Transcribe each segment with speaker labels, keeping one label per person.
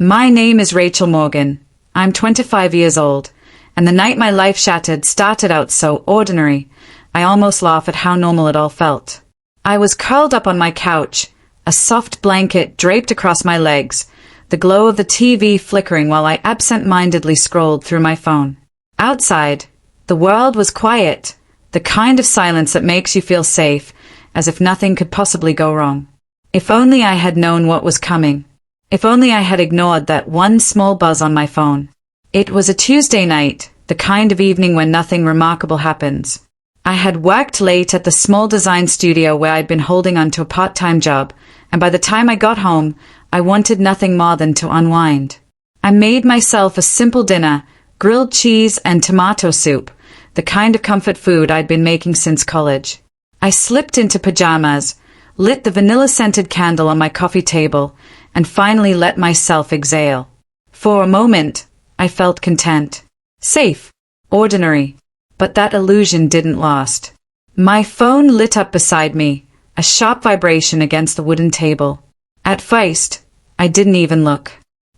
Speaker 1: My name is Rachel Morgan. I'm 25 years old, and the night my life shattered started out so ordinary, I almost laugh at how normal it all felt. I was curled up on my couch, a soft blanket draped across my legs, the glow of the TV flickering while I absent-mindedly scrolled through my phone. Outside, the world was quiet, the kind of silence that makes you feel safe, as if nothing could possibly go wrong. If only I had known what was coming. If only I had ignored that one small buzz on my phone. It was a Tuesday night, the kind of evening when nothing remarkable happens. I had worked late at the small design studio where I'd been holding onto a part-time job, and by the time I got home, I wanted nothing more than to unwind. I made myself a simple dinner, grilled cheese and tomato soup, the kind of comfort food I'd been making since college. I slipped into pajamas, lit the vanilla-scented candle on my coffee table, and finally let myself exhale. For a moment, I felt content. Safe. Ordinary. But that illusion didn't last. My phone lit up beside me, a sharp vibration against the wooden table. At first, I didn't even look.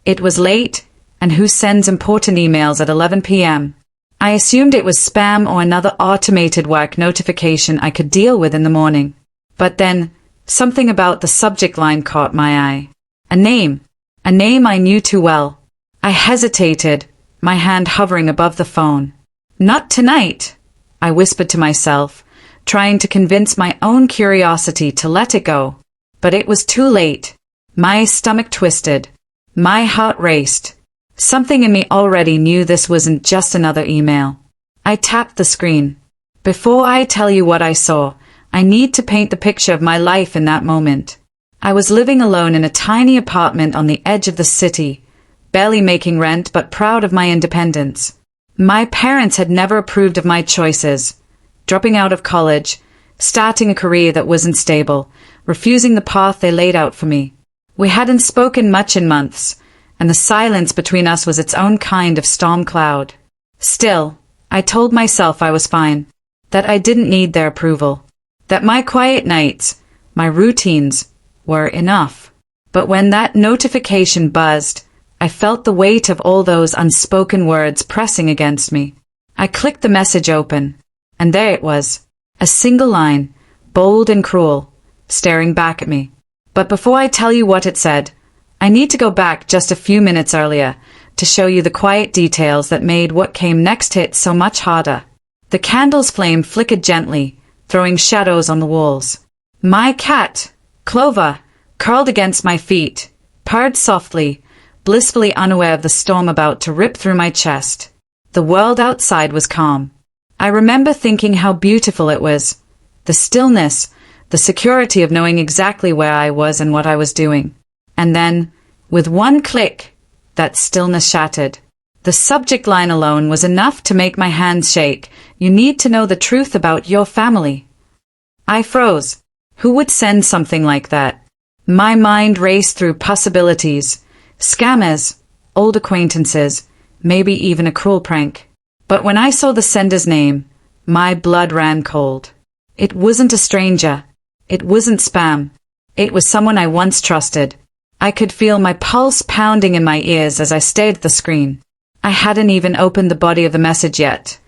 Speaker 1: It was late, and who sends important emails at 11 p.m.? I assumed it was spam or another automated work notification I could deal with in the morning. But then, something about the subject line caught my eye. A name I knew too well. I hesitated, my hand hovering above the phone. Not tonight, I whispered to myself, trying to convince my own curiosity to let it go. But it was too late. My stomach twisted. My heart raced. Something in me already knew this wasn't just another email. I tapped the screen. Before I tell you what I saw, I need to paint the picture of my life in that moment. I was living alone in a tiny apartment on the edge of the city, barely making rent but proud of my independence. My parents had never approved of my choices. Dropping out of college, starting a career that wasn't stable, refusing the path they laid out for me. We hadn't spoken much in months, and the silence between us was its own kind of storm cloud. Still, I told myself I was fine, that I didn't need their approval, that my quiet nights, my routines, were enough. But when that notification buzzed, I felt the weight of all those unspoken words pressing against me. I clicked the message open, and there it was, a single line, bold and cruel, staring back at me. But before I tell you what it said, I need to go back just a few minutes earlier to show you the quiet details that made what came next hit so much harder. The candle's flame flickered gently, throwing shadows on the walls. My cat, Clover, curled against my feet, purred softly, blissfully unaware of the storm about to rip through my chest. The world outside was calm. I remember thinking how beautiful it was. The stillness, the security of knowing exactly where I was and what I was doing. And then, with one click, that stillness shattered. The subject line alone was enough to make my hands shake. You need to know the truth about your family. I froze. Who would send something like that? My mind raced through possibilities. Scammers, old acquaintances, maybe even a cruel prank. But when I saw the sender's name, my blood ran cold. It wasn't a stranger. It wasn't spam. It was someone I once trusted. I could feel my pulse pounding in my ears as I stared at the screen. I hadn't even opened the body of the message yet.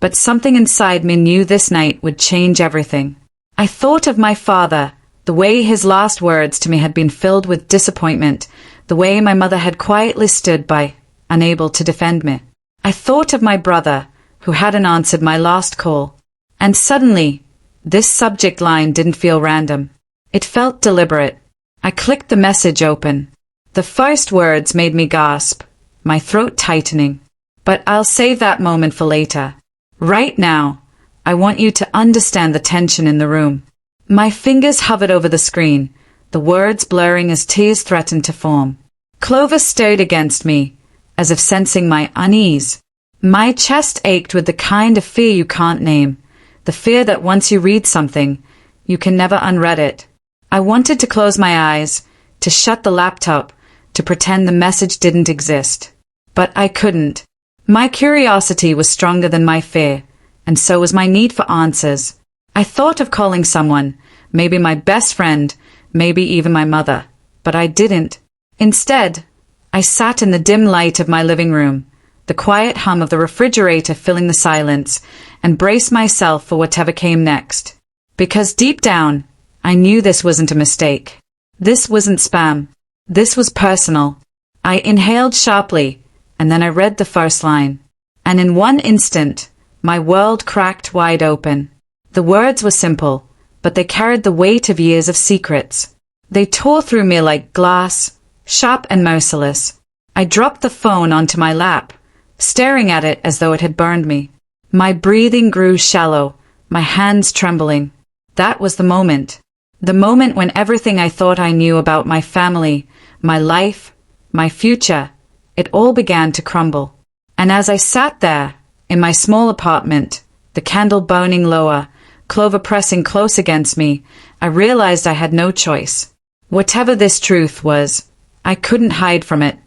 Speaker 1: But something inside me knew this night would change everything. I thought of my father, the way his last words to me had been filled with disappointment, the way my mother had quietly stood by, unable to defend me. I thought of my brother, who hadn't answered my last call. And suddenly, this subject line didn't feel random. It felt deliberate. I clicked the message open. The first words made me gasp, my throat tightening. But I'll save that moment for later. Right now, I want you to understand the tension in the room. My fingers hovered over the screen, the words blurring as tears threatened to form. Clover stirred against me, as if sensing my unease. My chest ached with the kind of fear you can't name, the fear that once you read something, you can never unread it. I wanted to close my eyes, to shut the laptop, to pretend the message didn't exist. But I couldn't. My curiosity was stronger than my fear, and so was my need for answers. I thought of calling someone, maybe my best friend, maybe even my mother, but I didn't. Instead, I sat in the dim light of my living room, the quiet hum of the refrigerator filling the silence, and braced myself for whatever came next. Because deep down, I knew this wasn't a mistake. This wasn't spam. This was personal. I inhaled sharply, and then I read the first line. And in one instant, my world cracked wide open. The words were simple, but they carried the weight of years of secrets. They tore through me like glass, sharp and merciless. I dropped the phone onto my lap, staring at it as though it had burned me. My breathing grew shallow, my hands trembling. That was the moment. The moment when everything I thought I knew about my family, my life, my future, it all began to crumble. And as I sat there, in my small apartment, the candle burning lower, Clover pressing close against me, I realized I had no choice. Whatever this truth was, I couldn't hide from it.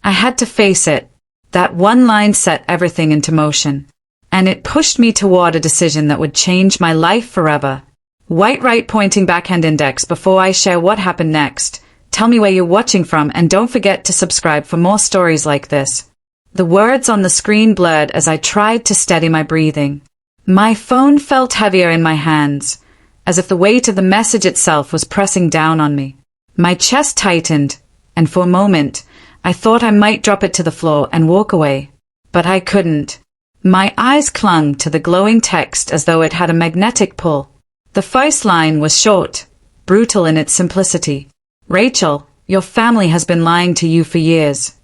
Speaker 1: I had to face it. That one line set everything into motion. And it pushed me toward a decision that would change my life forever. White right pointing backhand index before I share what happened next. Tell me where you're watching from and don't forget to subscribe for more stories like this. The words on the screen blurred as I tried to steady my breathing. My phone felt heavier in my hands, as if the weight of the message itself was pressing down on me. My chest tightened, and for a moment, I thought I might drop it to the floor and walk away. But I couldn't. My eyes clung to the glowing text as though it had a magnetic pull. The first line was short, brutal in its simplicity. Rachel, your family has been lying to you for years.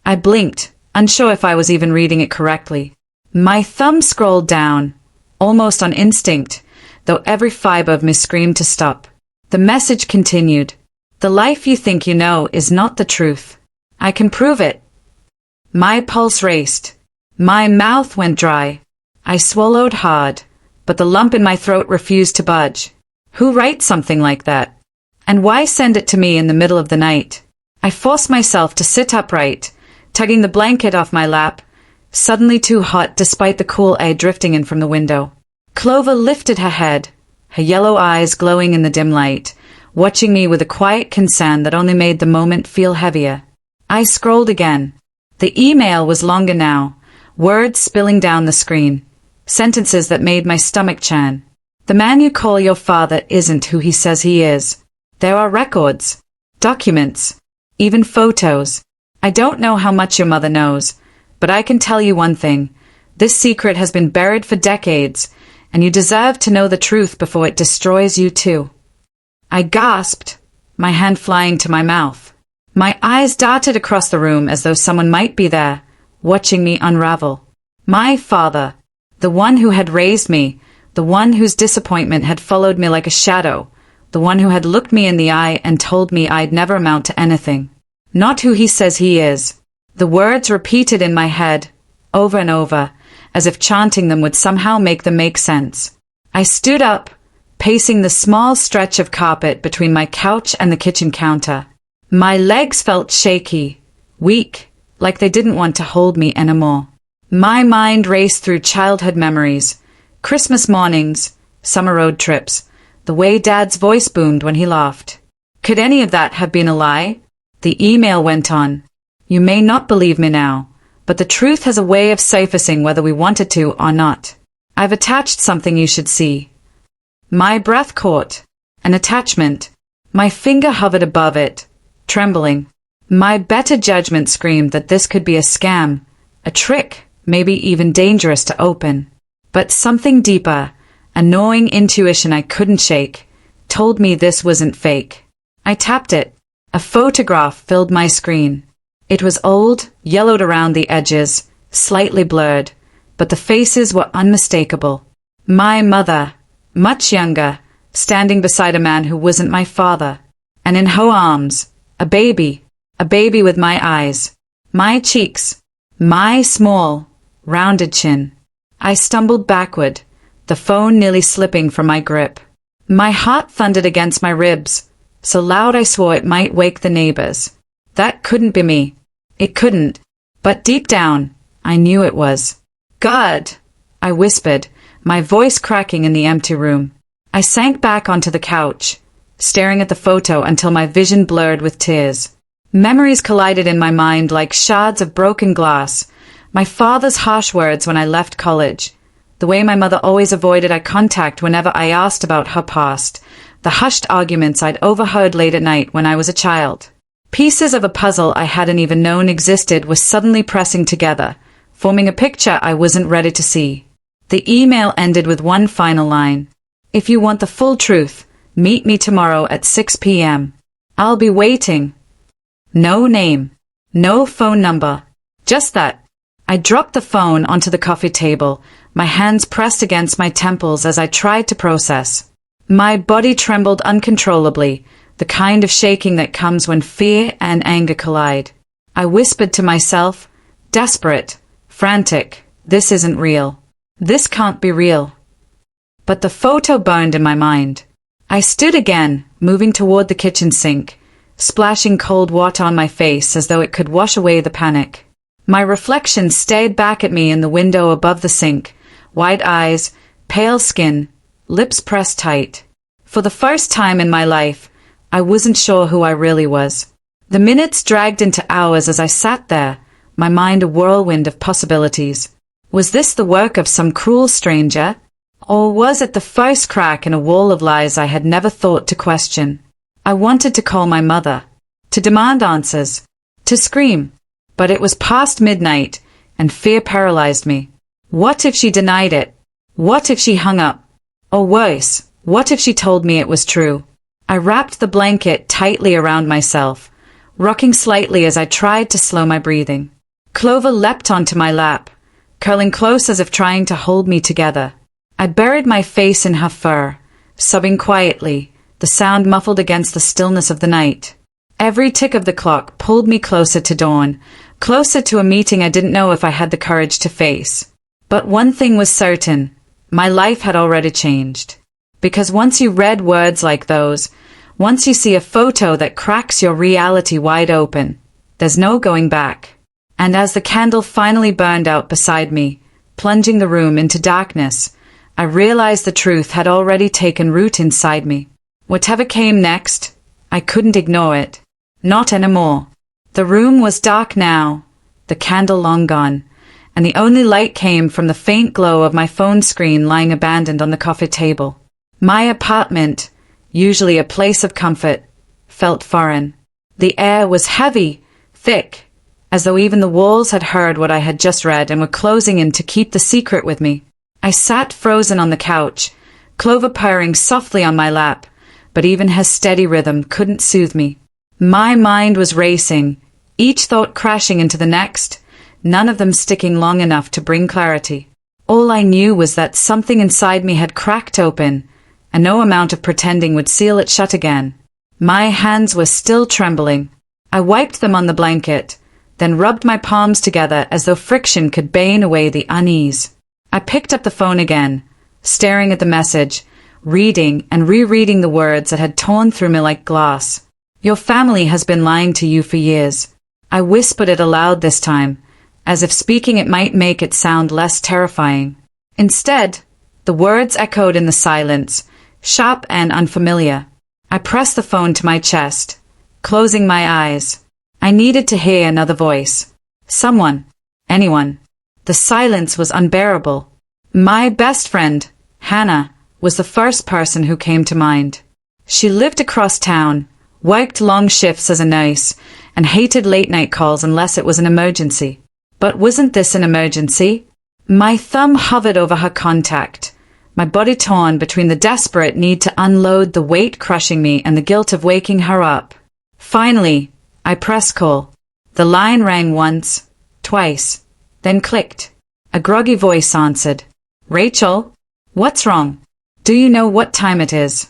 Speaker 1: I blinked, unsure if I was even reading it correctly. My thumb scrolled down, almost on instinct, though every fiber of me screamed to stop. The message continued. The life you think you know is not the truth. I can prove it. My pulse raced. My mouth went dry. I swallowed hard, but the lump in my throat refused to budge. Who writes something like that? And why send it to me in the middle of the night? I forced myself to sit upright, tugging the blanket off my lap, suddenly too hot despite the cool air drifting in from the window. Clover lifted her head, her yellow eyes glowing in the dim light, watching me with a quiet concern that only made the moment feel heavier. I scrolled again. The email was longer now, words spilling down the screen, sentences that made my stomach churn. The man you call your father isn't who he says he is. There are records, documents, even photos. I don't know how much your mother knows, but I can tell you one thing. This secret has been buried for decades, and you deserve to know the truth before it destroys you too. I gasped, my hand flying to my mouth. My eyes darted across the room as though someone might be there, watching me unravel. My father, the one who had raised me, the one whose disappointment had followed me like a shadow, the one who had looked me in the eye and told me I'd never amount to anything. Not who he says he is. The words repeated in my head, over and over, as if chanting them would somehow make them make sense. I stood up, pacing the small stretch of carpet between my couch and the kitchen counter. My legs felt shaky, weak, like they didn't want to hold me anymore. My mind raced through childhood memories, Christmas mornings, summer road trips, the way Dad's voice boomed when he laughed. Could any of that have been a lie? The email went on. You may not believe me now, but the truth has a way of surfacing whether we want it to or not. I've attached something you should see. My breath caught. An attachment. My finger hovered above it, trembling. My better judgment screamed that this could be a scam, a trick, maybe even dangerous to open. But something deeper, a gnawing intuition I couldn't shake, told me this wasn't fake. I tapped it. A photograph filled my screen. It was old, yellowed around the edges, slightly blurred, but the faces were unmistakable. My mother, much younger, standing beside a man who wasn't my father, and in her arms, a baby with my eyes, my cheeks, my small, rounded chin. I stumbled backward, the phone nearly slipping from my grip. My heart thundered against my ribs, so loud I swore it might wake the neighbors. That couldn't be me. It couldn't. But deep down, I knew it was. God! I whispered, my voice cracking in the empty room. I sank back onto the couch, staring at the photo until my vision blurred with tears. Memories collided in my mind like shards of broken glass. My father's harsh words when I left college. The way my mother always avoided eye contact whenever I asked about her past. The hushed arguments I'd overheard late at night when I was a child. Pieces of a puzzle I hadn't even known existed were suddenly pressing together, forming a picture I wasn't ready to see. The email ended with one final line. If you want the full truth, meet me tomorrow at 6 p.m. I'll be waiting. No name. No phone number. Just that. I dropped the phone onto the coffee table, my hands pressed against my temples as I tried to process. My body trembled uncontrollably, the kind of shaking that comes when fear and anger collide. I whispered to myself, desperate, frantic, this isn't real. This can't be real. But the photo burned in my mind. I stood again, moving toward the kitchen sink, splashing cold water on my face as though it could wash away the panic. My reflection stared back at me in the window above the sink, wide eyes, pale skin, lips pressed tight. For the first time in my life, I wasn't sure who I really was. The minutes dragged into hours as I sat there, my mind a whirlwind of possibilities. Was this the work of some cruel stranger? Or was it the first crack in a wall of lies I had never thought to question? I wanted to call my mother, to demand answers, to scream. But it was past midnight, and fear paralyzed me. What if she denied it? What if she hung up? Or worse, what if she told me it was true? I wrapped the blanket tightly around myself, rocking slightly as I tried to slow my breathing. Clover leapt onto my lap, curling close as if trying to hold me together. I buried my face in her fur, sobbing quietly, the sound muffled against the stillness of the night. Every tick of the clock pulled me closer to dawn, closer to a meeting I didn't know if I had the courage to face. But one thing was certain, my life had already changed. Because once you read words like those, once you see a photo that cracks your reality wide open, there's no going back. And as the candle finally burned out beside me, plunging the room into darkness, I realized the truth had already taken root inside me. Whatever came next, I couldn't ignore it. Not anymore. The room was dark now, the candle long gone, and the only light came from the faint glow of my phone screen lying abandoned on the coffee table. My apartment, usually a place of comfort, felt foreign. The air was heavy, thick, as though even the walls had heard what I had just read and were closing in to keep the secret with me. I sat frozen on the couch, Clover purring softly on my lap, but even her steady rhythm couldn't soothe me. My mind was racing, each thought crashing into the next, none of them sticking long enough to bring clarity. All I knew was that something inside me had cracked open, and no amount of pretending would seal it shut again. My hands were still trembling. I wiped them on the blanket, then rubbed my palms together as though friction could bane away the unease. I picked up the phone again, staring at the message, reading and rereading the words that had torn through me like glass. Your family has been lying to you for years. I whispered it aloud this time, as if speaking it might make it sound less terrifying. Instead, the words echoed in the silence, sharp and unfamiliar. I pressed the phone to my chest, closing my eyes. I needed to hear another voice. Someone. Anyone. The silence was unbearable. My best friend, Hannah, was the first person who came to mind. She lived across town, worked long shifts as a nurse, and hated late-night calls unless it was an emergency. But wasn't this an emergency? My thumb hovered over her contact, my body torn between the desperate need to unload the weight crushing me and the guilt of waking her up. Finally, I pressed call. The line rang once, twice, then clicked. A groggy voice answered. Rachel? What's wrong? Do you know what time it is?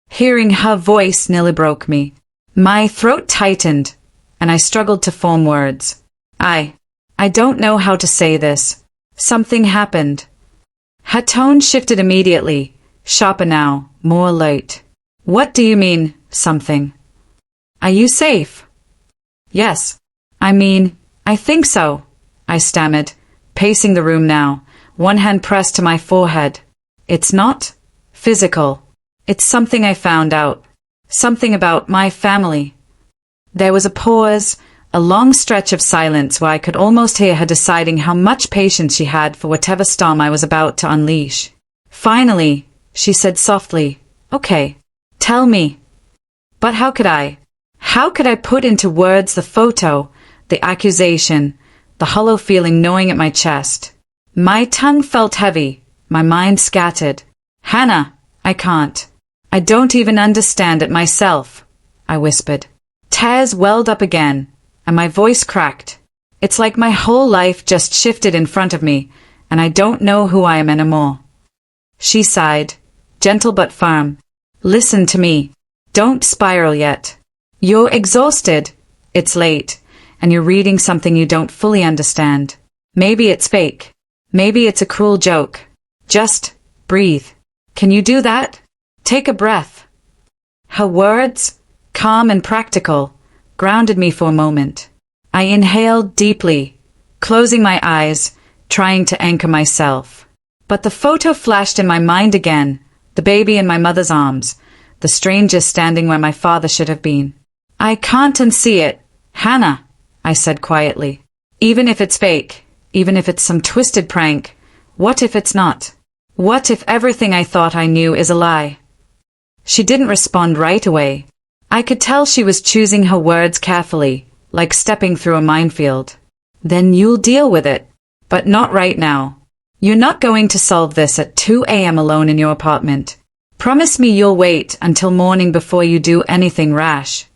Speaker 1: Hearing her voice nearly broke me. My throat tightened, and I struggled to form words. I don't know how to say this. Something happened. Her tone shifted immediately, sharper now, more alert. What do you mean, something? Are you safe? Yes. I think so, I stammered, pacing the room now, one hand pressed to my forehead. It's not physical. It's something I found out. Something about my family. There was a pause, a long stretch of silence where I could almost hear her deciding how much patience she had for whatever storm I was about to unleash. Finally, she said softly, "Okay, tell me." But how could I? How could I put into words the photo, the accusation, the hollow feeling gnawing at my chest? My tongue felt heavy, my mind scattered. "Hannah, I can't. I don't even understand it myself," I whispered. Tears welled up again, and my voice cracked. It's like my whole life just shifted in front of me, and I don't know who I am anymore. She sighed, gentle but firm. "Listen to me. Don't spiral yet. You're exhausted. It's late, and you're reading something you don't fully understand. Maybe it's fake. Maybe it's a cruel joke. Just breathe. Can you do that? Take a breath." Her words, calm and practical, grounded me for a moment. I inhaled deeply, closing my eyes, trying to anchor myself. But the photo flashed in my mind again, the baby in my mother's arms, the stranger standing where my father should have been. "I can't unsee it, Hannah," I said quietly. "Even if it's fake, even if it's some twisted prank, what if it's not? What if everything I thought I knew is a lie?" She didn't respond right away. I could tell she was choosing her words carefully, like stepping through a minefield. "Then you'll deal with it. But not right now. You're not going to solve this at 2 a.m. alone in your apartment. Promise me you'll wait until morning before you do anything rash."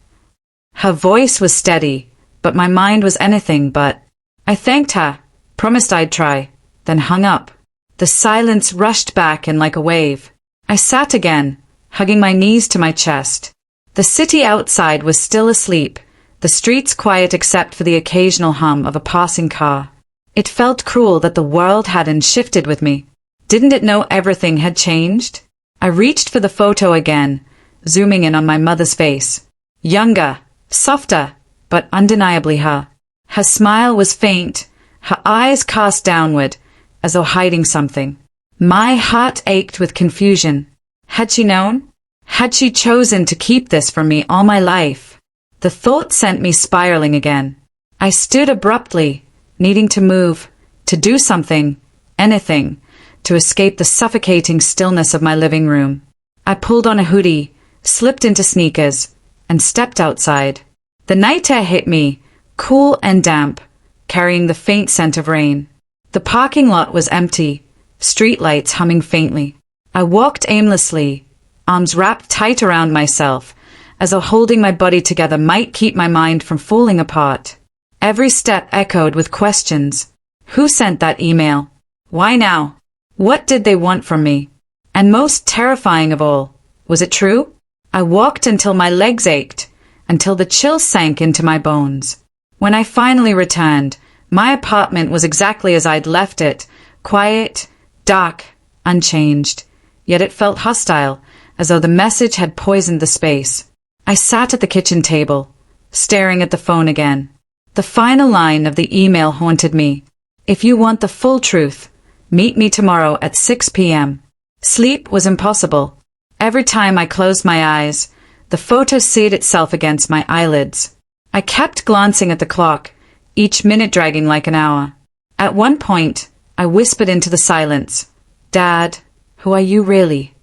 Speaker 1: Her voice was steady, but my mind was anything but. I thanked her, promised I'd try, then hung up. The silence rushed back in like a wave. I sat again, hugging my knees to my chest. The city outside was still asleep, the streets quiet except for the occasional hum of a passing car. It felt cruel that the world hadn't shifted with me. Didn't it know everything had changed? I reached for the photo again, zooming in on my mother's face. Younger, softer, but undeniably her. Her smile was faint, her eyes cast downward, as though hiding something. My heart ached with confusion. Had she known? Had she chosen to keep this from me all my life? The thought sent me spiraling again. I stood abruptly, needing to move, to do something, anything, to escape the suffocating stillness of my living room. I pulled on a hoodie, slipped into sneakers, and stepped outside. The night air hit me, cool and damp, carrying the faint scent of rain. The parking lot was empty, streetlights humming faintly. I walked aimlessly, arms wrapped tight around myself, as though holding my body together might keep my mind from falling apart. Every step echoed with questions. Who sent that email? Why now? What did they want from me? And most terrifying of all, was it true? I walked until my legs ached, until the chill sank into my bones. When I finally returned, my apartment was exactly as I'd left it, quiet, dark, unchanged. Yet it felt hostile, as though the message had poisoned the space. I sat at the kitchen table, staring at the phone again. The final line of the email haunted me. "If you want the full truth, meet me tomorrow at 6 p.m. Sleep was impossible. Every time I closed my eyes, the photo seared itself against my eyelids. I kept glancing at the clock, each minute dragging like an hour. At one point, I whispered into the silence, "Dad, who are you really?"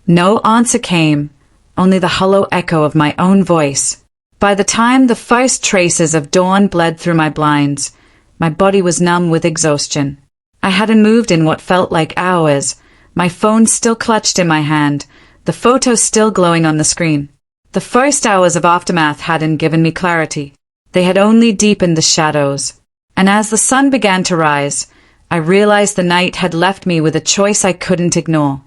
Speaker 1: No answer came, only the hollow echo of my own voice. By the time the first traces of dawn bled through my blinds, my body was numb with exhaustion. I hadn't moved in what felt like hours, my phone still clutched in my hand, the photo still glowing on the screen. The first hours of aftermath hadn't given me clarity. They had only deepened the shadows. And as the sun began to rise, I realized the night had left me with a choice I couldn't ignore.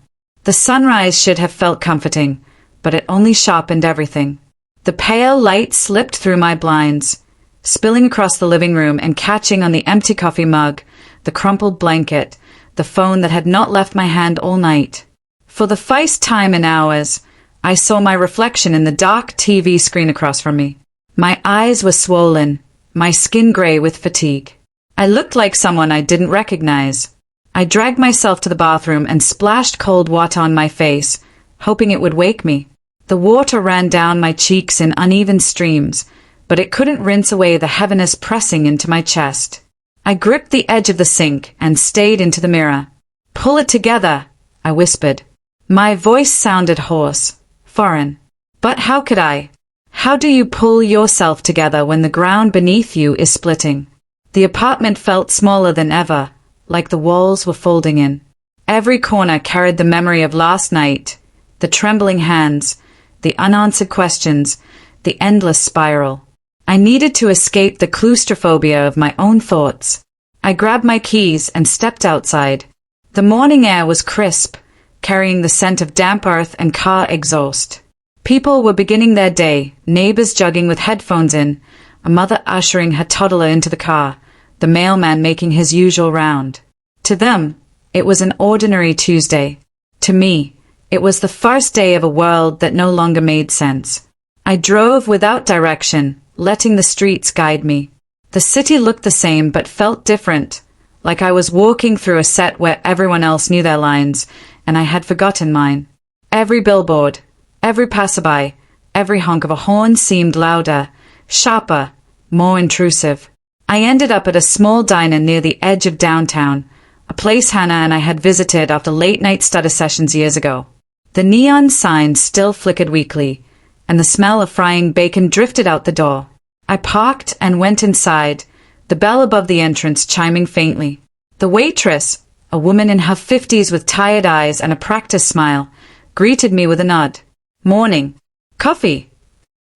Speaker 1: The sunrise should have felt comforting, but it only sharpened everything. The pale light slipped through my blinds, spilling across the living room and catching on the empty coffee mug, the crumpled blanket, the phone that had not left my hand all night. For the first time in hours, I saw my reflection in the dark TV screen across from me. My eyes were swollen, my skin gray with fatigue. I looked like someone I didn't recognize. I dragged myself to the bathroom and splashed cold water on my face, hoping it would wake me. The water ran down my cheeks in uneven streams, but it couldn't rinse away the heaviness pressing into my chest. I gripped the edge of the sink and stayed into the mirror. "Pull it together," I whispered. My voice sounded hoarse, foreign. But how could I? How do you pull yourself together when the ground beneath you is splitting? The apartment felt smaller than ever, like the walls were folding in. Every corner carried the memory of last night, the trembling hands, the unanswered questions, the endless spiral. I needed to escape the claustrophobia of my own thoughts. I grabbed my keys and stepped outside. The morning air was crisp, carrying the scent of damp earth and car exhaust. People were beginning their day, neighbors jogging with headphones in, a mother ushering her toddler into the car, the mailman making his usual round. To them, it was an ordinary Tuesday. To me, it was the first day of a world that no longer made sense. I drove without direction, letting the streets guide me. The city looked the same but felt different, like I was walking through a set where everyone else knew their lines, and I had forgotten mine. Every billboard, every passerby, every honk of a horn seemed louder, sharper, more intrusive. I ended up at a small diner near the edge of downtown, a place Hannah and I had visited after late-night study sessions years ago. The neon signs still flickered weakly, and the smell of frying bacon drifted out the door. I parked and went inside, the bell above the entrance chiming faintly. The waitress, a woman in her 50s with tired eyes and a practiced smile, greeted me with a nod. "Morning. Coffee?"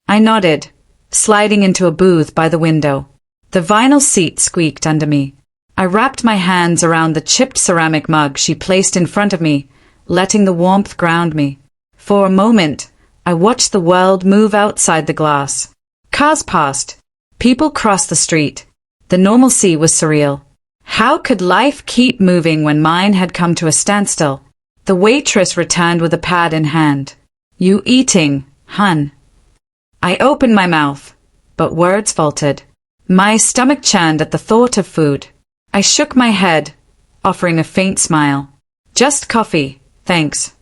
Speaker 1: I nodded, sliding into a booth by the window. The vinyl seat squeaked under me. I wrapped my hands around the chipped ceramic mug she placed in front of me, letting the warmth ground me. For a moment, I watched the world move outside the glass. Cars passed. People crossed the street. The normalcy was surreal. How could life keep moving when mine had come to a standstill? The waitress returned with a pad in hand. "You eating, hun?" I opened my mouth, but words faltered. My stomach churned at the thought of food. I shook my head, offering a faint smile. "Just coffee, thanks."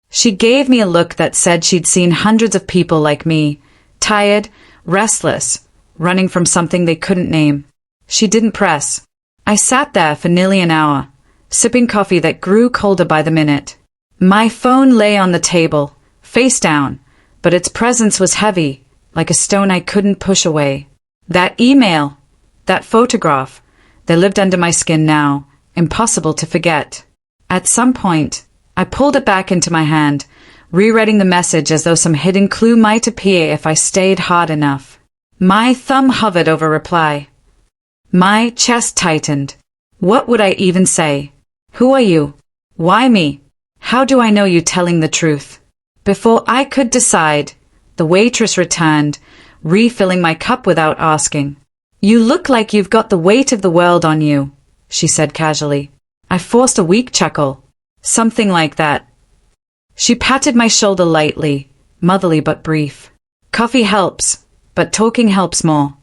Speaker 1: She gave me a look that said she'd seen hundreds of people like me, tired, restless, running from something they couldn't name. She didn't press. I sat there for nearly an hour, sipping coffee that grew colder by the minute. My phone lay on the table, face down, but its presence was heavy, like a stone I couldn't push away. That email, that photograph, they lived under my skin now, impossible to forget. At some point, I pulled it back into my hand, rereading the message as though some hidden clue might appear if I stayed hard enough. My thumb hovered over reply. My chest tightened. What would I even say? Who are you? Why me? How do I know you telling the truth? Before I could decide, the waitress returned, refilling my cup without asking. "You look like you've got the weight of the world on you," she said casually. I forced a weak chuckle. "Something like that." She patted my shoulder lightly, motherly but brief. "Coffee helps, but talking helps more."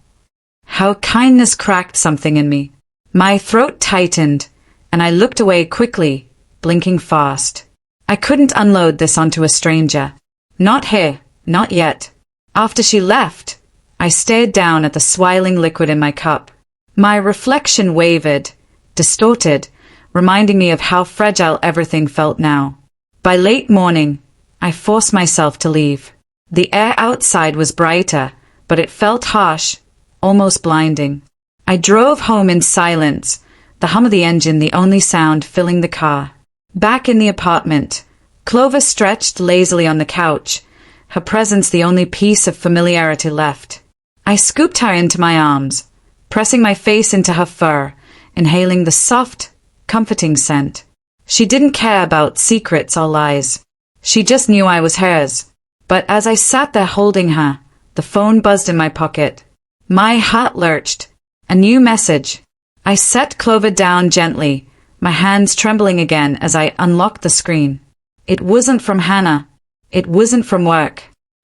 Speaker 1: How kindness cracked something in me. My throat tightened, and I looked away quickly, blinking fast. I couldn't unload this onto a stranger. Not here, not yet. After she left, I stared down at the swirling liquid in my cup. My reflection wavered, distorted, reminding me of how fragile everything felt now. By late morning, I forced myself to leave. The air outside was brighter, but it felt harsh, almost blinding. I drove home in silence, the hum of the engine the only sound filling the car. Back in the apartment, Clover stretched lazily on the couch, her presence the only piece of familiarity left. I scooped her into my arms, pressing my face into her fur, inhaling the soft, comforting scent. She didn't care about secrets or lies. She just knew I was hers. But as I sat there holding her, the phone buzzed in my pocket. My heart lurched. A new message. I set Clover down gently, my hands trembling again as I unlocked the screen. It wasn't from Hannah. It wasn't from work.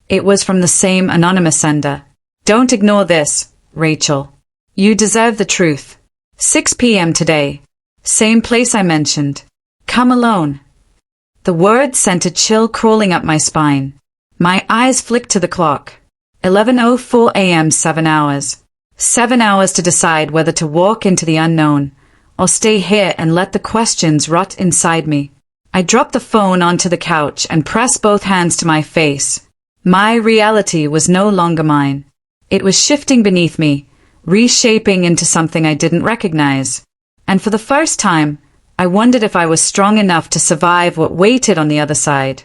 Speaker 1: It was from the same anonymous sender. "Don't ignore this, Rachel. You deserve the truth. 6 p.m. today. Same place I mentioned. Come alone." The words sent a chill crawling up my spine. My eyes flicked to the clock. 11:04 a.m. 7 hours. 7 hours to decide whether to walk into the unknown or stay here and let the questions rot inside me. I dropped the phone onto the couch and pressed both hands to my face. My reality was no longer mine. It was shifting beneath me, reshaping into something I didn't recognize. And for the first time, I wondered if I was strong enough to survive what waited on the other side.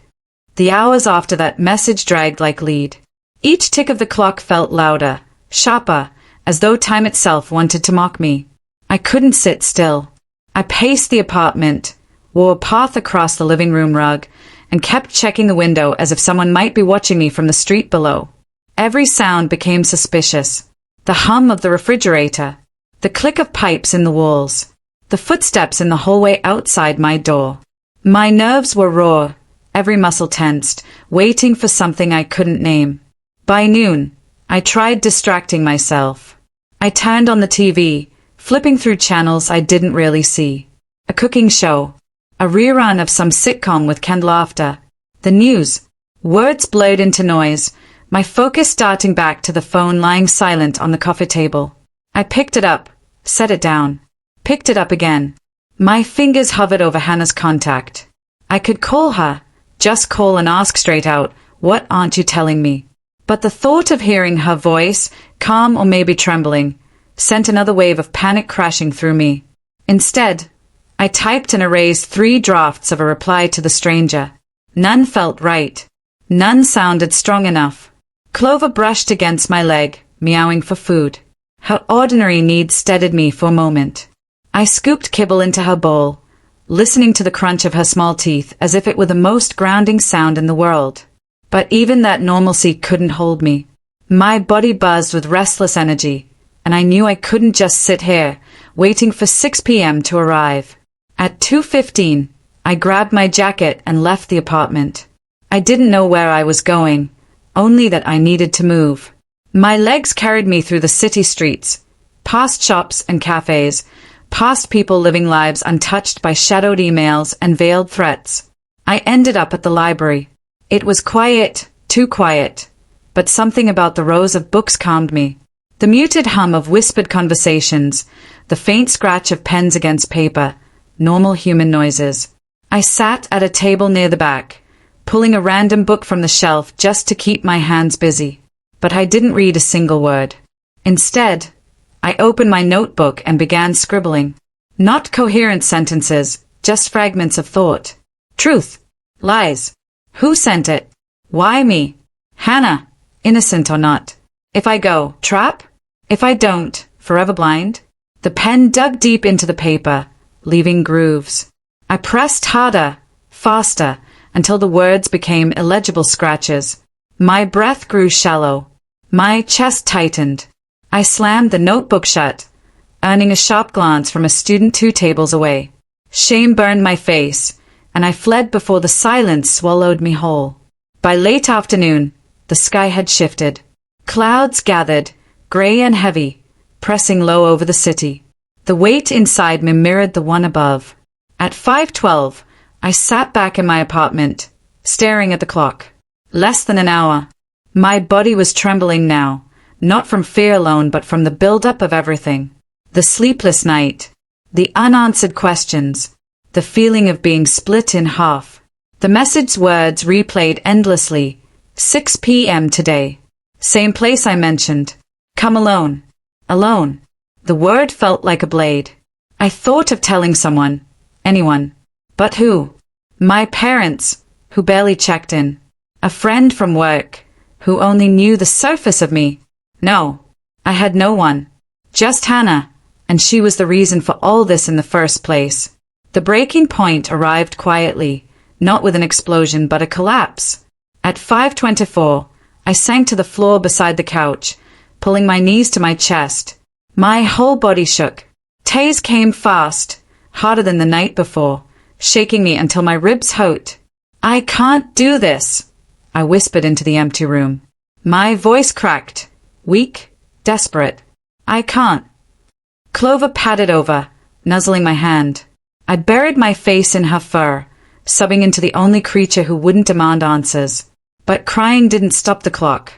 Speaker 1: The hours after that message dragged like lead. Each tick of the clock felt louder, sharper, as though time itself wanted to mock me. I couldn't sit still. I paced the apartment, wore a path across the living room rug, and kept checking the window as if someone might be watching me from the street below. Every sound became suspicious. The hum of the refrigerator, the click of pipes in the walls, the footsteps in the hallway outside my door. My nerves were raw, every muscle tensed, waiting for something I couldn't name. By noon, I tried distracting myself. I turned on the TV, flipping through channels I didn't really see. A cooking show, a rerun of some sitcom with canned laughter, the news, words blurred into noise, my focus starting back to the phone lying silent on the coffee table. I picked it up, set it down, picked it up again. My fingers hovered over Hannah's contact. I could call her, just call and ask straight out, "What aren't you telling me?" But the thought of hearing her voice, calm or maybe trembling, sent another wave of panic crashing through me. Instead, I typed and erased 3 drafts of a reply to the stranger. None felt right. None sounded strong enough. Clover brushed against my leg, meowing for food. Her ordinary needs steadied me for a moment. I scooped kibble into her bowl, listening to the crunch of her small teeth as if it were the most grounding sound in the world. But even that normalcy couldn't hold me. My body buzzed with restless energy, and I knew I couldn't just sit here, waiting for 6 p.m. to arrive. At 2:15, I grabbed my jacket and left the apartment. I didn't know where I was going, only that I needed to move. My legs carried me through the city streets, past shops and cafes, past people living lives untouched by shadowed emails and veiled threats. I ended up at the library. It was quiet, too quiet, but something about the rows of books calmed me. The muted hum of whispered conversations, the faint scratch of pens against paper, normal human noises. I sat at a table near the back, pulling a random book from the shelf just to keep my hands busy. But I didn't read a single word. Instead, I opened my notebook and began scribbling. Not coherent sentences, just fragments of thought. Truth. Lies. Who sent it? Why me? Hannah. Innocent or not? If I go, trap? If I don't, forever blind? The pen dug deep into the paper, leaving grooves. I pressed harder, faster, until the words became illegible scratches. My breath grew shallow. My chest tightened. I slammed the notebook shut, earning a sharp glance from a student 2 tables away. Shame burned my face, and I fled before the silence swallowed me whole. By late afternoon, the sky had shifted. Clouds gathered, gray and heavy, pressing low over the city. The weight inside me mirrored the one above. At 5:12, I sat back in my apartment, staring at the clock. Less than an hour. My body was trembling now, not from fear alone but from the build-up of everything. The sleepless night, the unanswered questions, the feeling of being split in half. The message's words replayed endlessly. 6 p.m. today. Same place I mentioned. Come alone. Alone. The word felt like a blade. I thought of telling someone. Anyone. But who? My parents, who barely checked in. A friend from work, who only knew the surface of me. No. I had no one. Just Hannah, and she was the reason for all this in the first place. The breaking point arrived quietly, not with an explosion but a collapse. At 5:24, I sank to the floor beside the couch, pulling my knees to my chest. My whole body shook. Tears came fast, harder than the night before, shaking me until my ribs hurt. I can't do this, I whispered into the empty room. My voice cracked, weak, desperate. I can't. Clover padded over, nuzzling my hand. I buried my face in her fur, sobbing into the only creature who wouldn't demand answers. But crying didn't stop the clock.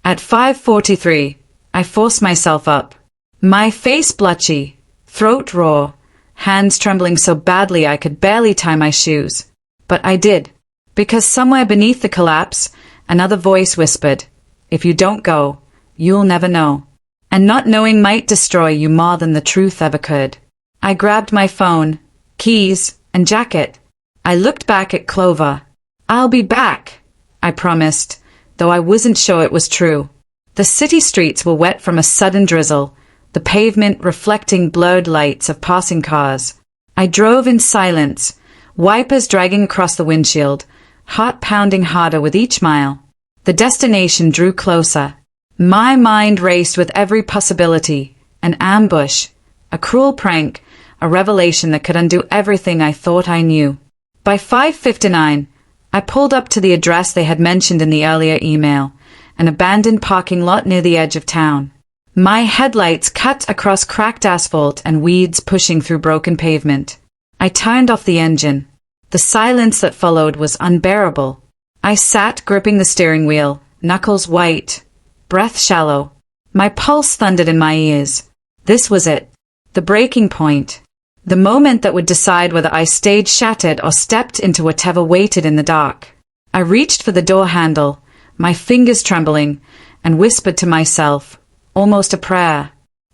Speaker 1: At 5:43, I forced myself up. My face blotchy, throat raw, hands trembling so badly I could barely tie my shoes. But I did, because somewhere beneath the collapse, another voice whispered, "If you don't go, you'll never know. And not knowing might destroy you more than the truth ever could." I grabbed my phone, keys, and jacket. I looked back at Clover. "I'll be back," I promised, though I wasn't sure it was true. The city streets were wet from a sudden drizzle, the pavement reflecting blurred lights of passing cars. I drove in silence, wipers dragging across the windshield, heart pounding harder with each mile. The destination drew closer. My mind raced with every possibility: an ambush, a cruel prank, a revelation that could undo everything I thought I knew. By 5:59, I pulled up to the address they had mentioned in the earlier email, an abandoned parking lot near the edge of town. My headlights cut across cracked asphalt and weeds pushing through broken pavement. I turned off the engine. The silence that followed was unbearable. I sat gripping the steering wheel, knuckles white, breath shallow. My pulse thundered in my ears. This was it. The breaking point. The moment that would decide whether I stayed shattered or stepped into whatever waited in the dark. I reached for the door handle, my fingers trembling, and whispered to myself, almost a prayer,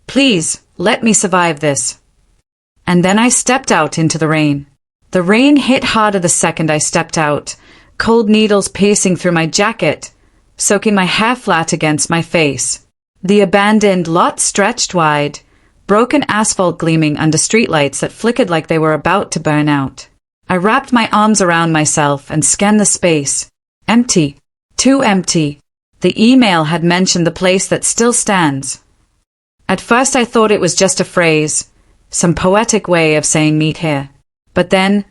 Speaker 1: "Please, let me survive this." And then I stepped out into the rain. The rain hit harder the second I stepped out, cold needles piercing through my jacket, soaking my hair flat against my face. The abandoned lot stretched wide, broken asphalt gleaming under streetlights that flickered like they were about to burn out. I wrapped my arms around myself and scanned the space. Empty. Too empty. The email had mentioned the place that still stands. At first I thought it was just a phrase, some poetic way of saying meet here. But then,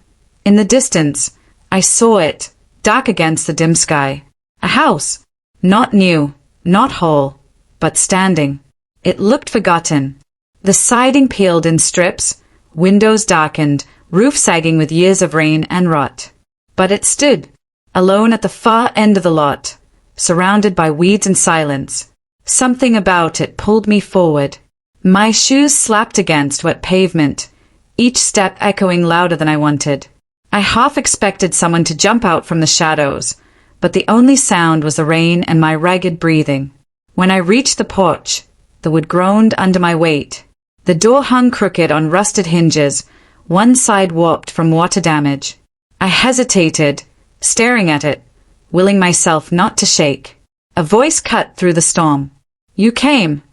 Speaker 1: in the distance, I saw it, dark against the dim sky. A house. Not new, not whole, but standing. It looked forgotten. The siding peeled in strips, windows darkened, roof sagging with years of rain and rot. But it stood, alone at the far end of the lot, surrounded by weeds and silence. Something about it pulled me forward. My shoes slapped against wet pavement, each step echoing louder than I wanted. I half expected someone to jump out from the shadows, but the only sound was the rain and my ragged breathing. When I reached the porch, the wood groaned under my weight. The door hung crooked on rusted hinges, one side warped from water damage. I hesitated, staring at it, willing myself not to shake. A voice cut through the storm. "You came."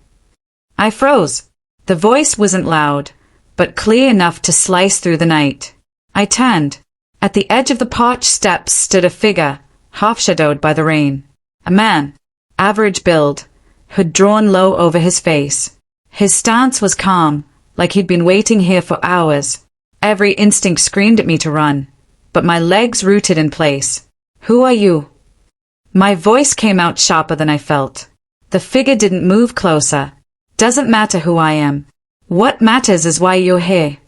Speaker 1: I froze. The voice wasn't loud, but clear enough to slice through the night. I turned. At the edge of the porch steps stood a figure, half-shadowed by the rain. A man, average build, hood drawn low over his face. His stance was calm, like he'd been waiting here for hours. Every instinct screamed at me to run, but my legs rooted in place. "Who are you?" My voice came out sharper than I felt. The figure didn't move closer. "Doesn't matter who I am. What matters is why you're here."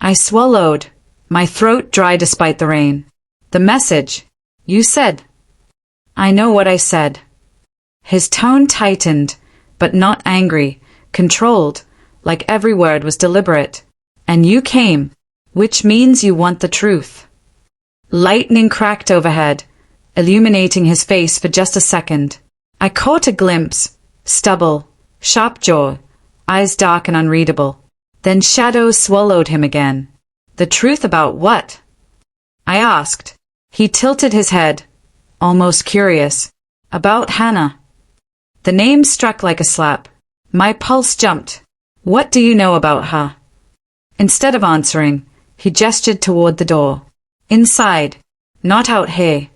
Speaker 1: I swallowed, my throat dry despite the rain. "The message. You said." "I know what I said." His tone tightened, but not angry, controlled, like every word was deliberate. "And you came, which means you want the truth." Lightning cracked overhead, illuminating his face for just a second. I caught a glimpse, stubble, sharp jaw, eyes dark and unreadable. Then shadows swallowed him again. "The truth about what?" I asked. He tilted his head, almost curious. "About Hannah." The name struck like a slap. My pulse jumped. "What do you know about her?" Instead of answering, he gestured toward the door. "Inside, not out here."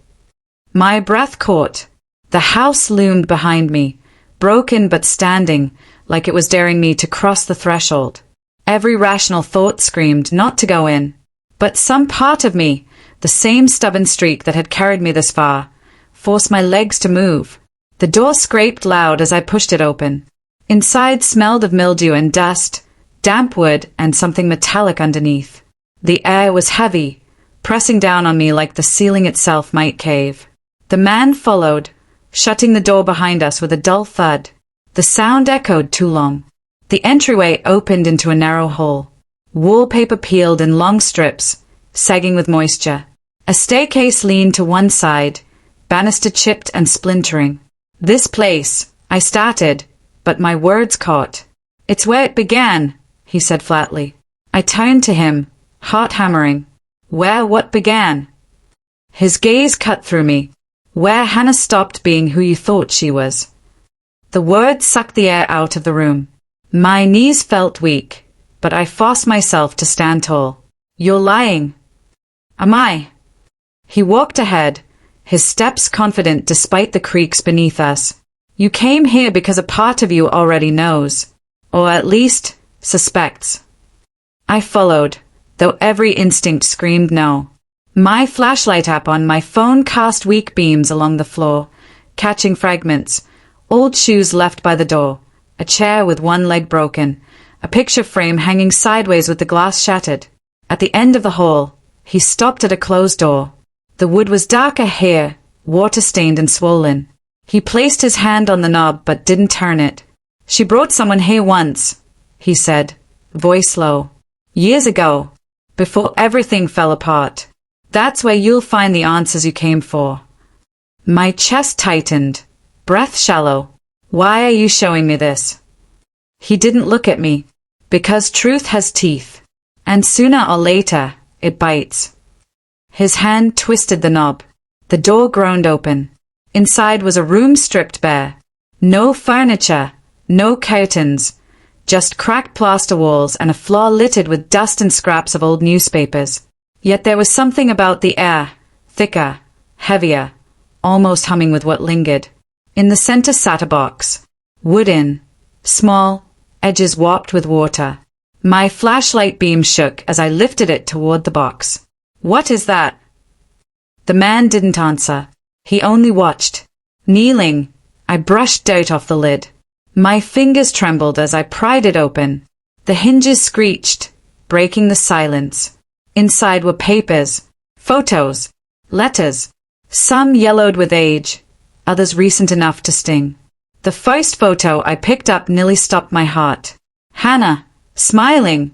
Speaker 1: My breath caught. The house loomed behind me, broken but standing, like it was daring me to cross the threshold. Every rational thought screamed not to go in. But some part of me, the same stubborn streak that had carried me this far, forced my legs to move. The door scraped loud as I pushed it open. Inside smelled of mildew and dust, damp wood and something metallic underneath. The air was heavy, pressing down on me like the ceiling itself might cave. The man followed, shutting the door behind us with a dull thud. The sound echoed too long. The entryway opened into a narrow hall. Wallpaper peeled in long strips, sagging with moisture. A staircase leaned to one side, banister chipped and splintering. "This place," I started, but my words caught. "It's where it began," he said flatly. I turned to him, heart hammering. "Where what began?" His gaze cut through me. "Where Hannah stopped being who you thought she was." The words sucked the air out of the room. My knees felt weak, but I forced myself to stand tall. "You're lying." "Am I?" He walked ahead, his steps confident despite the creaks beneath us. "You came here because a part of you already knows, or at least suspects." I followed, though every instinct screamed no. My flashlight app on my phone cast weak beams along the floor, catching fragments. Old shoes left by the door, a chair with one leg broken, a picture frame hanging sideways with the glass shattered. At the end of the hall, he stopped at a closed door. The wood was darker here, water-stained and swollen. He placed his hand on the knob but didn't turn it. "She brought someone here once," he said, voice low. "Years ago, before everything fell apart. That's where you'll find the answers you came for." My chest tightened, breath shallow. "Why are you showing me this?" He didn't look at me. "Because truth has teeth. And sooner or later, it bites." His hand twisted the knob. The door groaned open. Inside was a room stripped bare. No furniture, no curtains, just cracked plaster walls and a floor littered with dust and scraps of old newspapers. Yet there was something about the air, thicker, heavier, almost humming with what lingered. In the center sat a box. Wooden, small, edges warped with water. My flashlight beam shook as I lifted it toward the box. "What is that?" The man didn't answer. He only watched. Kneeling, I brushed dirt off the lid. My fingers trembled as I pried it open. The hinges screeched, breaking the silence. Inside were papers, photos, letters. Some yellowed with age, others recent enough to sting. The first photo I picked up nearly stopped my heart. Hannah, smiling,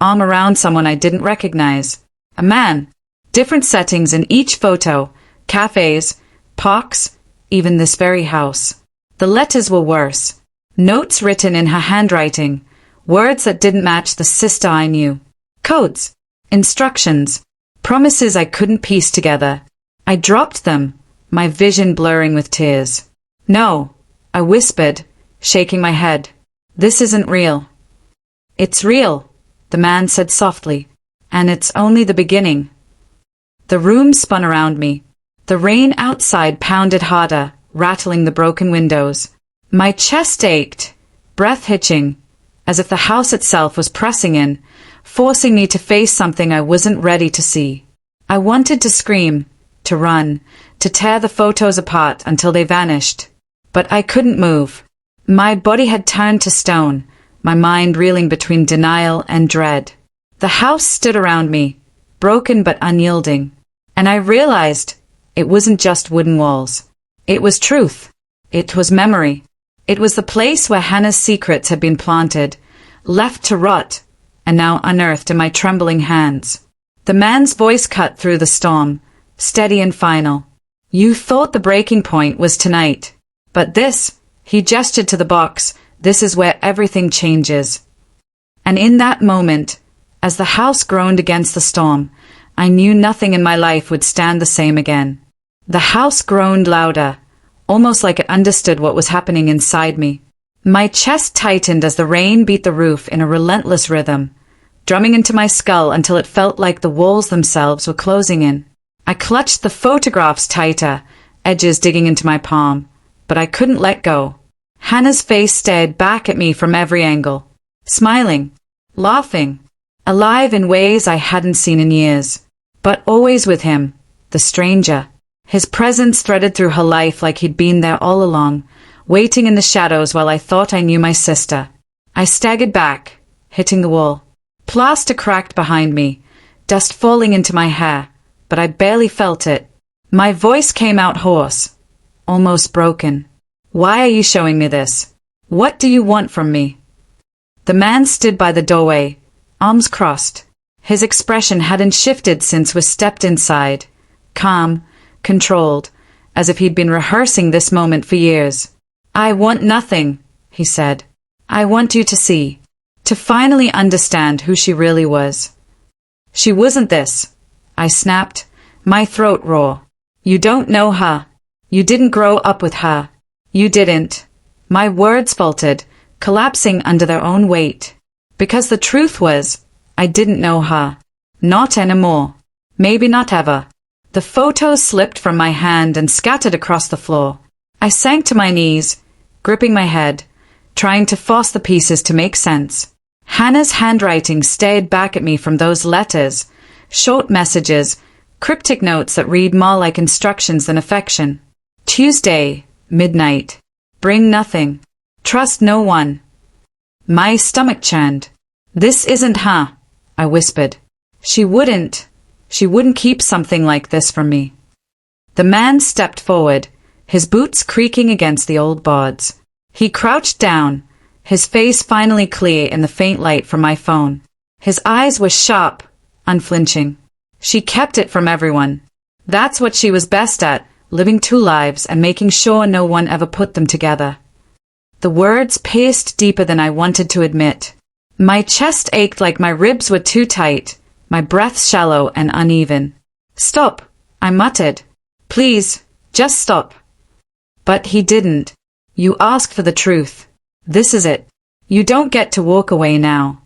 Speaker 1: arm around someone I didn't recognize. A man. Different settings in each photo. Cafes, parks, even this very house. The letters were worse. Notes written in her handwriting. Words that didn't match the sister I knew. Codes. Instructions. Promises I couldn't piece together. I dropped them, my vision blurring with tears. "No," I whispered, shaking my head. "This isn't real." "It's real," the man said softly. "And it's only the beginning." The room spun around me. The rain outside pounded harder, rattling the broken windows. My chest ached, breath hitching, as if the house itself was pressing in, forcing me to face something I wasn't ready to see. I wanted to scream, to run, to tear the photos apart until they vanished. But I couldn't move. My body had turned to stone, my mind reeling between denial and dread. The house stood around me, broken but unyielding. And I realized it wasn't just wooden walls. It was truth. It was memory. It was the place where Hannah's secrets had been planted, left to rot, and now unearthed in my trembling hands. The man's voice cut through the storm, steady and final. "You thought the breaking point was tonight. But this," he gestured to the box, "this is where everything changes." And in that moment, as the house groaned against the storm, I knew nothing in my life would stand the same again. The house groaned louder, almost like it understood what was happening inside me. My chest tightened as the rain beat the roof in a relentless rhythm, drumming into my skull until it felt like the walls themselves were closing in. I clutched the photographs tighter, edges digging into my palm, but I couldn't let go. Hannah's face stared back at me from every angle, smiling, laughing, alive in ways I hadn't seen in years. But always with him, the stranger. His presence threaded through her life like he'd been there all along, waiting in the shadows while I thought I knew my sister. I staggered back, hitting the wall. Plaster cracked behind me, dust falling into my hair, but I barely felt it. My voice came out hoarse, almost broken. Why are you showing me this? What do you want from me? The man stood by the doorway, arms crossed. His expression hadn't shifted since we stepped inside. Calm, controlled, as if he'd been rehearsing this moment for years. I want nothing, he said. I want you to see, to finally understand who she really was. She wasn't this, I snapped, my throat raw. You don't know her. You didn't grow up with her. You didn't. My words faltered, collapsing under their own weight. Because the truth was, I didn't know her. Not anymore. Maybe not ever. The photos slipped from my hand and scattered across the floor. I sank to my knees, gripping my head, trying to force the pieces to make sense. Hannah's handwriting stared back at me from those letters, short messages, cryptic notes that read more like instructions than affection. Tuesday, midnight. Bring nothing. Trust no one. My stomach churned. This isn't her, I whispered. She wouldn't keep something like this from me. The man stepped forward, his boots creaking against the old boards. He crouched down, his face finally clear in the faint light from my phone. His eyes were sharp, unflinching. She kept it from everyone. That's what she was best at, living two lives and making sure no one ever put them together. The words pierced deeper than I wanted to admit. My chest ached like my ribs were too tight, my breath shallow and uneven. Stop, I muttered. Please, just stop. But he didn't. You asked for the truth. This is it. You don't get to walk away now.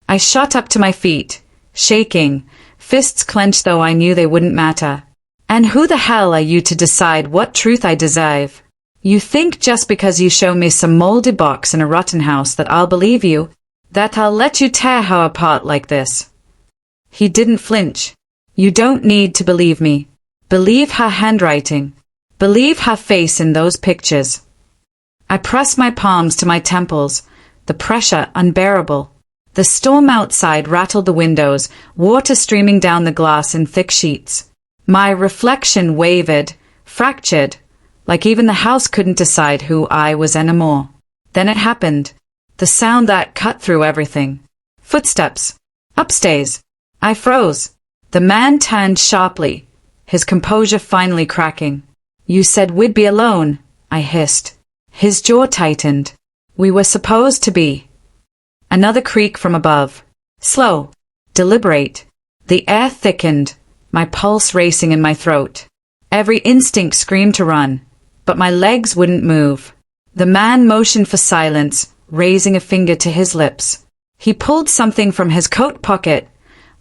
Speaker 1: I shot up to my feet, shaking, fists clenched though I knew they wouldn't matter. And who the hell are you to decide what truth I deserve? You think just because you show me some moldy box in a rotten house that I'll believe you, that I'll let you tear her apart like this? He didn't flinch. You don't need to believe me. Believe her handwriting. Believe her face in those pictures. I pressed my palms to my temples, the pressure unbearable. The storm outside rattled the windows, water streaming down the glass in thick sheets. My reflection wavered, fractured, like even the house couldn't decide who I was anymore. Then it happened. The sound that cut through everything. Footsteps. Upstairs. I froze. The man turned sharply, his composure finally cracking. You said we'd be alone, I hissed. His jaw tightened. We were supposed to be. Another creak from above. Slow. Deliberate. The air thickened, my pulse racing in my throat. Every instinct screamed to run, but my legs wouldn't move. The man motioned for silence, raising a finger to his lips. He pulled something from his coat pocket,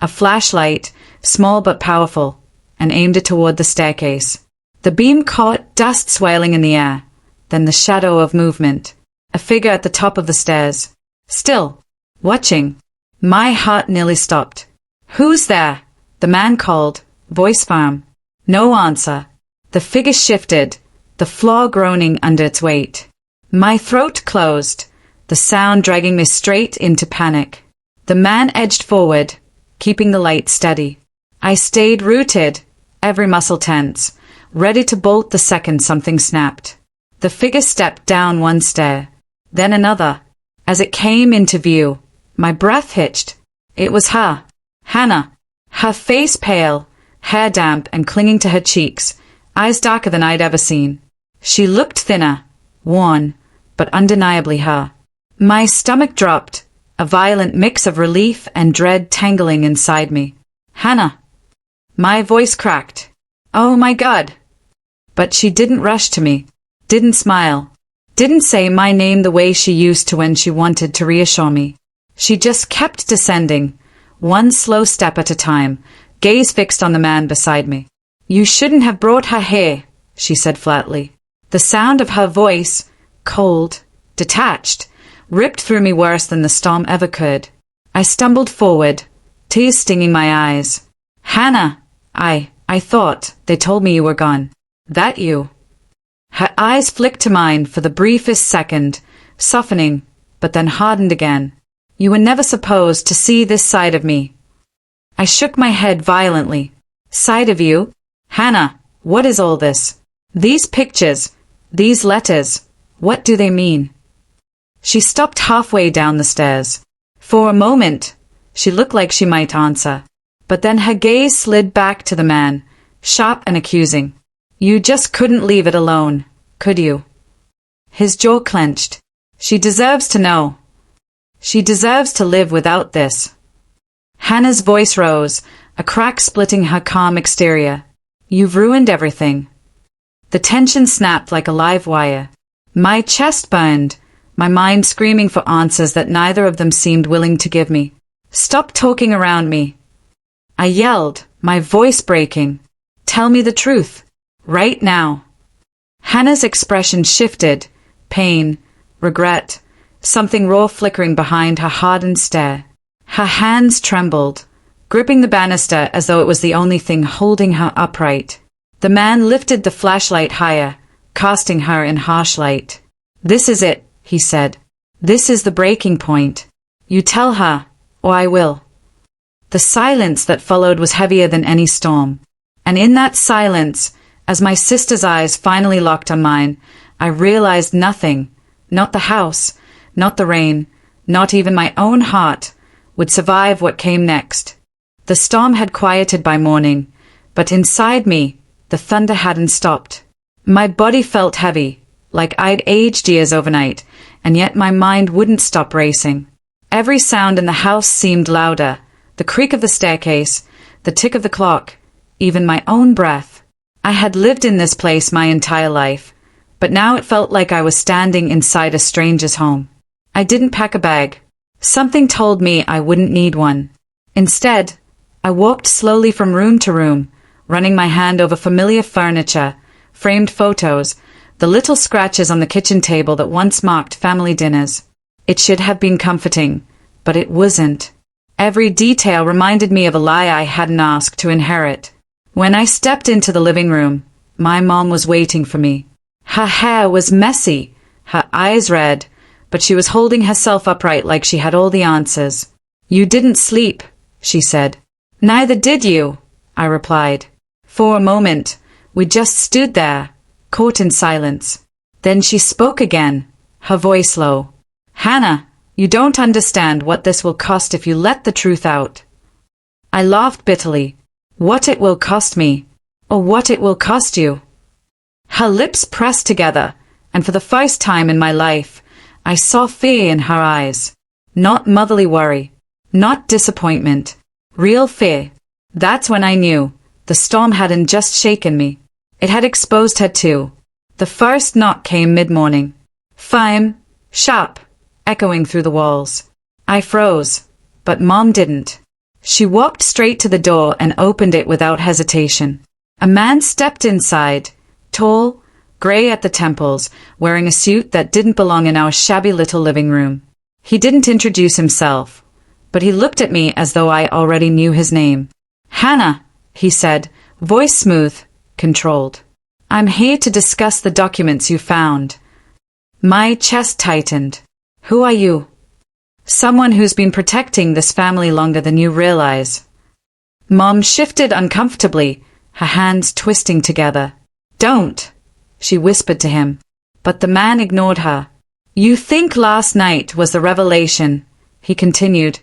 Speaker 1: a flashlight, small but powerful, and aimed it toward the staircase. The beam caught, dust swirling in the air, then the shadow of movement, a figure at the top of the stairs. Still, watching. My heart nearly stopped. Who's there? The man called, voice firm. No answer. The figure shifted, the floor groaning under its weight. My throat closed, the sound dragging me straight into panic. The man edged forward, keeping the light steady. I stayed rooted, every muscle tense, ready to bolt the second something snapped. The figure stepped down one stair, then another. As it came into view, my breath hitched. It was her, Hannah, her face pale, hair damp and clinging to her cheeks, eyes darker than I'd ever seen. She looked thinner, worn, but undeniably her. My stomach dropped, a violent mix of relief and dread tangling inside me. Hannah. My voice cracked. Oh my God. But she didn't rush to me, didn't smile, didn't say my name the way she used to when she wanted to reassure me. She just kept descending, one slow step at a time, gaze fixed on the man beside me. You shouldn't have brought her here, she said flatly. The sound of her voice, cold, detached, ripped through me worse than the storm ever could. I stumbled forward, tears stinging my eyes. Hannah, I thought they told me you were gone. That you? Her eyes flicked to mine for the briefest second, softening, but then hardened again. You were never supposed to see this side of me. I shook my head violently. Side of you? Hannah, what is all this? These pictures, these letters, what do they mean? She stopped halfway down the stairs. For a moment, she looked like she might answer. But then her gaze slid back to the man, sharp and accusing. You just couldn't leave it alone, could you? His jaw clenched. She deserves to know. She deserves to live without this. Hannah's voice rose, a crack splitting her calm exterior. You've ruined everything. The tension snapped like a live wire. My chest burned, my mind screaming for answers that neither of them seemed willing to give me. Stop talking around me. I yelled, my voice breaking. Tell me the truth. Right now. Hannah's expression shifted, pain, regret, something raw flickering behind her hardened stare. Her hands trembled, gripping the banister as though it was the only thing holding her upright. The man lifted the flashlight higher, casting her in harsh light. This is it, he said. This is the breaking point. You tell her, or I will. The silence that followed was heavier than any storm. And in that silence, as my sister's eyes finally locked on mine, I realized nothing, not the house, not the rain, not even my own heart, would survive what came next. The storm had quieted by morning, but inside me, the thunder hadn't stopped. My body felt heavy, like I'd aged years overnight, and yet my mind wouldn't stop racing. Every sound in the house seemed louder, the creak of the staircase, the tick of the clock, even my own breath. I had lived in this place my entire life, but now it felt like I was standing inside a stranger's home. I didn't pack a bag. Something told me I wouldn't need one. Instead, I walked slowly from room to room, running my hand over familiar furniture, framed photos, the little scratches on the kitchen table that once marked family dinners. It should have been comforting, but it wasn't. Every detail reminded me of a lie I hadn't asked to inherit. When I stepped into the living room, my mom was waiting for me. Her hair was messy, her eyes red, but she was holding herself upright like she had all the answers. You didn't sleep, she said. Neither did you, I replied. For a moment, we just stood there, caught in silence. Then she spoke again, her voice low. Hannah, you don't understand what this will cost if you let the truth out. I laughed bitterly. What it will cost me, or what it will cost you. Her lips pressed together, and for the first time in my life, I saw fear in her eyes. Not motherly worry, not disappointment, real fear. That's when I knew the storm hadn't just shaken me. It had exposed her too. The first knock came mid-morning. Firm, sharp, echoing through the walls. I froze, but Mom didn't. She walked straight to the door and opened it without hesitation. A man stepped inside, tall, gray at the temples, wearing a suit that didn't belong in our shabby little living room. He didn't introduce himself, but he looked at me as though I already knew his name. Hannah, he said, voice smooth, controlled. I'm here to discuss the documents you found. My chest tightened. Who are you? Someone who's been protecting this family longer than you realize. Mom shifted uncomfortably, her hands twisting together. Don't, she whispered to him. But the man ignored her. You think last night was the revelation, he continued,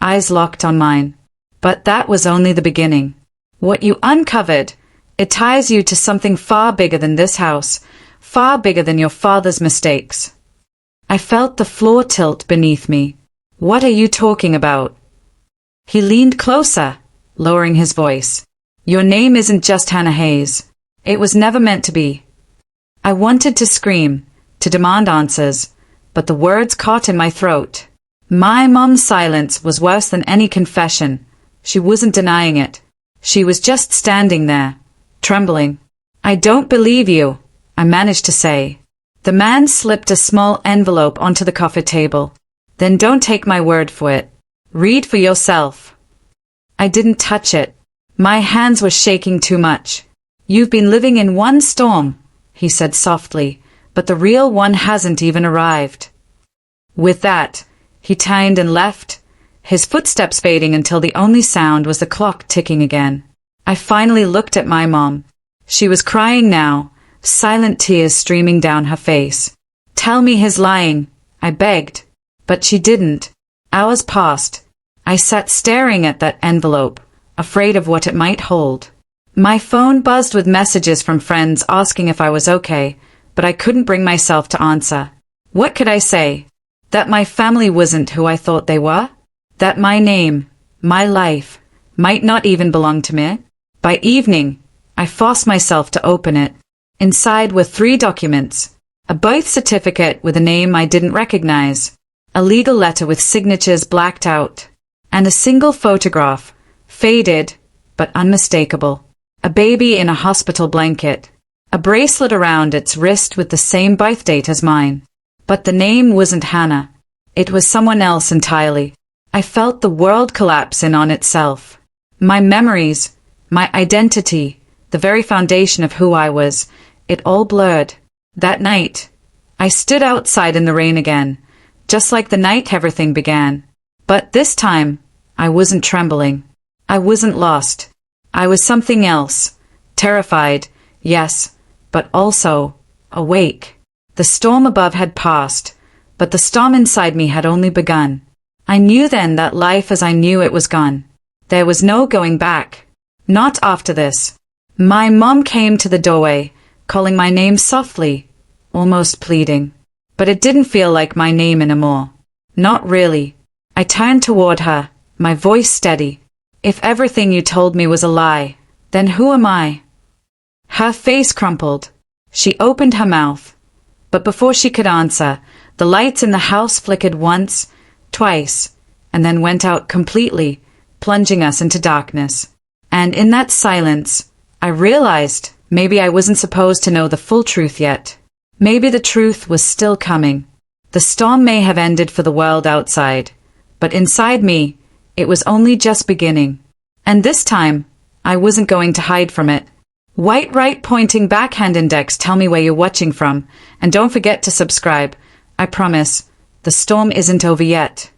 Speaker 1: eyes locked on mine. But that was only the beginning. What you uncovered, it ties you to something far bigger than this house, far bigger than your father's mistakes. I felt the floor tilt beneath me. What are you talking about? He leaned closer, lowering his voice. Your name isn't just Hannah Hayes. It was never meant to be. I wanted to scream, to demand answers, but the words caught in my throat. My mom's silence was worse than any confession. She wasn't denying it. She was just standing there, trembling. I don't believe you, I managed to say. The man slipped a small envelope onto the coffee table. Then don't take my word for it. Read for yourself. I didn't touch it. My hands were shaking too much. You've been living in one storm, he said softly, but the real one hasn't even arrived. With that, he turned and left, his footsteps fading until the only sound was the clock ticking again. I finally looked at my mom. She was crying now, silent tears streaming down her face. "Tell me he's lying," I begged. But she didn't. Hours passed. I sat staring at that envelope, afraid of what it might hold. My phone buzzed with messages from friends asking if I was okay, but I couldn't bring myself to answer. What could I say? That my family wasn't who I thought they were? That my name, my life, might not even belong to me? By evening, I forced myself to open it. Inside were 3 documents. A birth certificate with a name I didn't recognize, a legal letter with signatures blacked out, and a single photograph, faded but unmistakable. A baby in a hospital blanket, a bracelet around its wrist with the same birth date as mine. But the name wasn't Hannah. It was someone else entirely. I felt the world collapse in on itself. My memories, my identity, the very foundation of who I was, it all blurred. That night, I stood outside in the rain again, just like the night everything began. But this time, I wasn't trembling. I wasn't lost. I was something else. Terrified, yes, but also awake. The storm above had passed, but the storm inside me had only begun. I knew then that life as I knew it was gone. There was no going back. Not after this. My mom came to the doorway, calling my name softly, almost pleading. But it didn't feel like my name anymore. Not really. I turned toward her, my voice steady. "If everything you told me was a lie, then who am I?" Her face crumpled. She opened her mouth. But before she could answer, the lights in the house flickered once, twice, and then went out completely, plunging us into darkness. And in that silence, I realized maybe I wasn't supposed to know the full truth yet. Maybe the truth was still coming. The storm may have ended for the world outside, but inside me, it was only just beginning. And this time, I wasn't going to hide from it. White right pointing backhand index, tell me where you're watching from, and don't forget to subscribe. I promise, the storm isn't over yet.